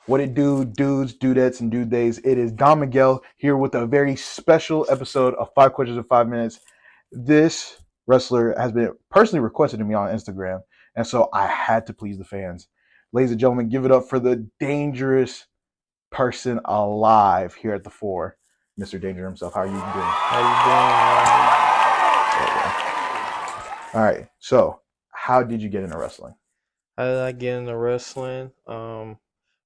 What it do, dudes, dudettes, and dude days? It is Don Miguel here with a very special episode of 5 Questions in 5 Minutes. This wrestler has been personally requested to me on Instagram, and so I had to please the fans. Ladies and gentlemen, give it up for the dangerous person alive here at the Four, Mr. Danger himself. How are you doing? All right. So, how did you get into wrestling? How did I get into wrestling?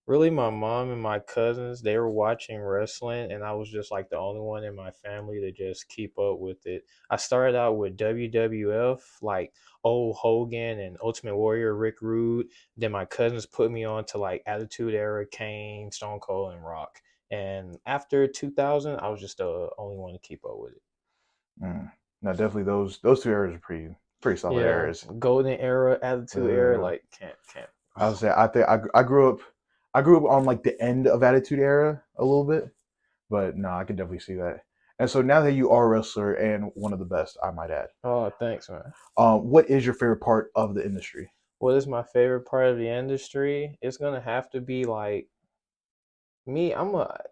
Really, my mom and my cousins, they were watching wrestling, and I was just like the only one in my family to just keep up with it. I started out with WWF, like old Hogan and Ultimate Warrior, Rick Rude. Then my cousins put me on to like Attitude Era, Kane, Stone Cold, and Rock. And after 2000, I was just the only one to keep up with it. No, definitely those two eras are pretty solid Yeah, eras. Golden Era, Attitude Era, like can't. I would say I think I grew up on like the end of Attitude Era a little bit, but no, I can definitely see that. And so now that you are a wrestler and one of the best, I might add, Oh, thanks, man. what is your favorite part of the industry? What is my favorite part of the industry? It's gonna have to be like me.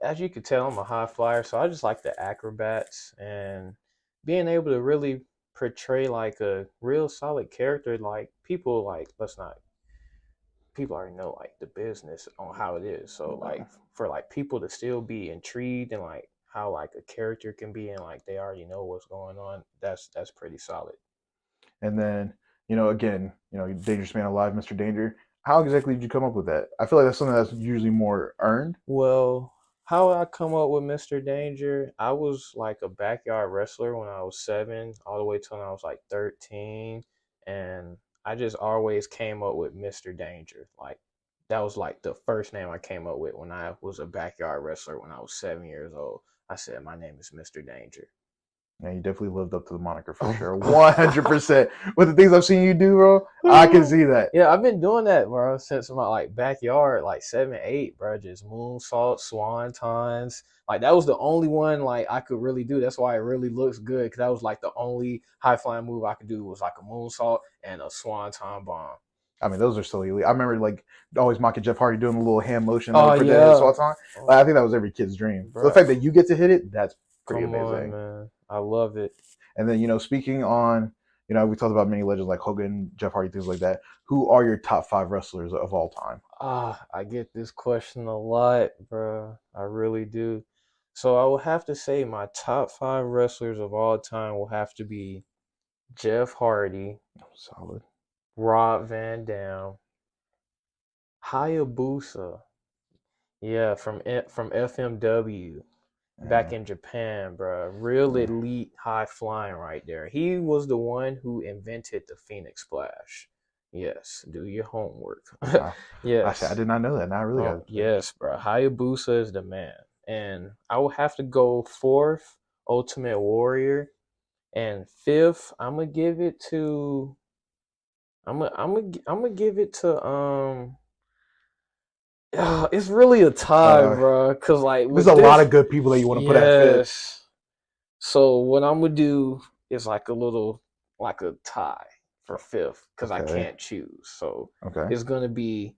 As you could tell, I'm a high flyer, so I just like the acrobats and being able to really portray like a real solid character. Like people, like let's not. People already know like the business on how it is. So like for like people to still be intrigued and like how like a character can be and like they already know what's going on. That's pretty solid. And then again, Dangerous Man Alive, Mr. Danger. How exactly did you come up with that? I feel like that's something that's usually more earned. Well, how I come up with Mr. Danger, I was like a backyard wrestler when I was 7, all the way till I was like 13. And I just always came up with Mr. Danger. Like, that was like the first name I came up with when I was a backyard wrestler when I was 7 years old. I said, my name is Mr. Danger. Yeah, you definitely lived up to the moniker for sure. 100%. With the things I've seen you do, bro, I can see that. Yeah, I've been doing that, bro, since my like backyard, like 7, 8, bro. Just moonsaults, swantons. Like that was the only one like I could really do. That's why it really looks good because that was like the only high flying move I could do was like a moonsault and a swanton bomb. I mean, those are so elite. I remember like always mocking Jeff Hardy doing the little hand motion Oh for the yeah, Swanton. Like, I think that was every kid's dream. So the bro. fact that you get to hit it, that's pretty Come on, amazing. man. I love it. And then speaking on, we talked about many legends like Hogan, Jeff Hardy, things like that. Who are your top 5 wrestlers of all time? I get this question a lot, bro. I really do. So I would have to say my top 5 wrestlers of all time will have to be Jeff Hardy, Solid. Rob Van Dam, Hayabusa, yeah, from FMW back Yeah. in Japan, bro. Real elite high flying right there. He was the one who invented the Phoenix Splash. Yes, do your homework. Wow. I Yes. did not know that. Now I really got Oh, to say. yes, bro. Hayabusa is the man. And I will have to go fourth, Ultimate Warrior. And fifth, I'm gonna give it to it's really a tie, bro. Cause like there's a lot of good people that you want to put at fifth. yes. So what I'm gonna do is like a little like a tie for fifth, cause I Okay. can't choose. So Okay. it's gonna be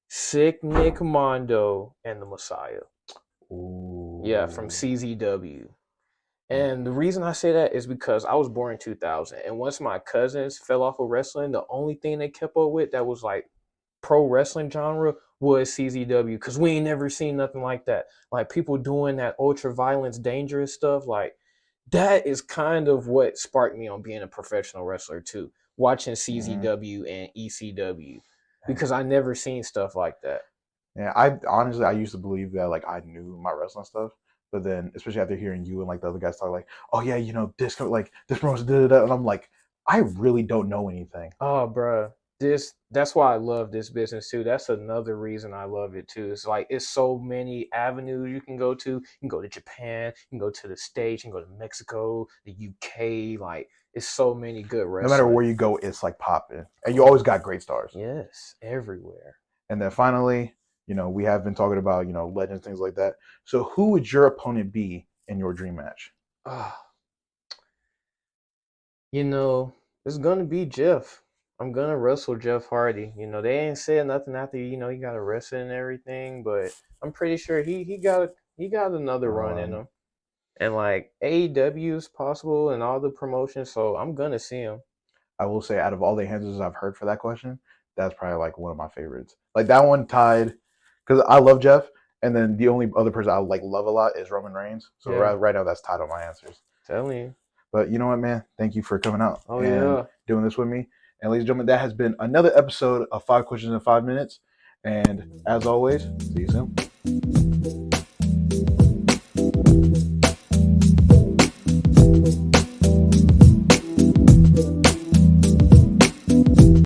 Sick Nick Mondo and the Messiah. Ooh. Yeah, from CZW. And the reason I say that is because I was born in 2000, and once my cousins fell off of wrestling, the only thing they kept up with that was like pro wrestling genre was CZW because we ain't never seen nothing like that. Like people doing that ultra violence, dangerous stuff. Like that is kind of what sparked me on being a professional wrestler too. Watching CZW and ECW because I never seen stuff like that. Yeah, I used to believe that like I knew my wrestling stuff, but then especially after hearing you and like the other guys talk like, oh yeah, this promotion, da, da, da, and I'm like, I really don't know anything. Oh, bro, that's why I love this business too. That's another reason I love it too. It's like it's so many avenues you can go to. You can go to Japan, you can go to the States, you can go to Mexico, the UK. Like it's so many good No matter wrestling. where you go, it's like popping, and you always got great stars. Yes, everywhere. And then finally, we have been talking about legends, things like that. So who would your opponent be in your dream match? Ah, it's gonna be Jeff. I'm gonna wrestle Jeff Hardy. You know, they ain't said nothing after he got arrested and everything, but I'm pretty sure he got another run in him. And like AEW is possible and all the promotions, so I'm gonna see him. I will say, out of all the answers I've heard for that question, that's probably like one of my favorites. Like that one tied, because I love Jeff, and then the only other person I like love a lot is Roman Reigns. So Yeah. right now, that's tied on my answers. Telling you. But you know what, man? Thank you for coming out Oh and yeah. doing this with me. And ladies and gentlemen, that has been another episode of 5 Questions in 5 Minutes. And as always, see you soon.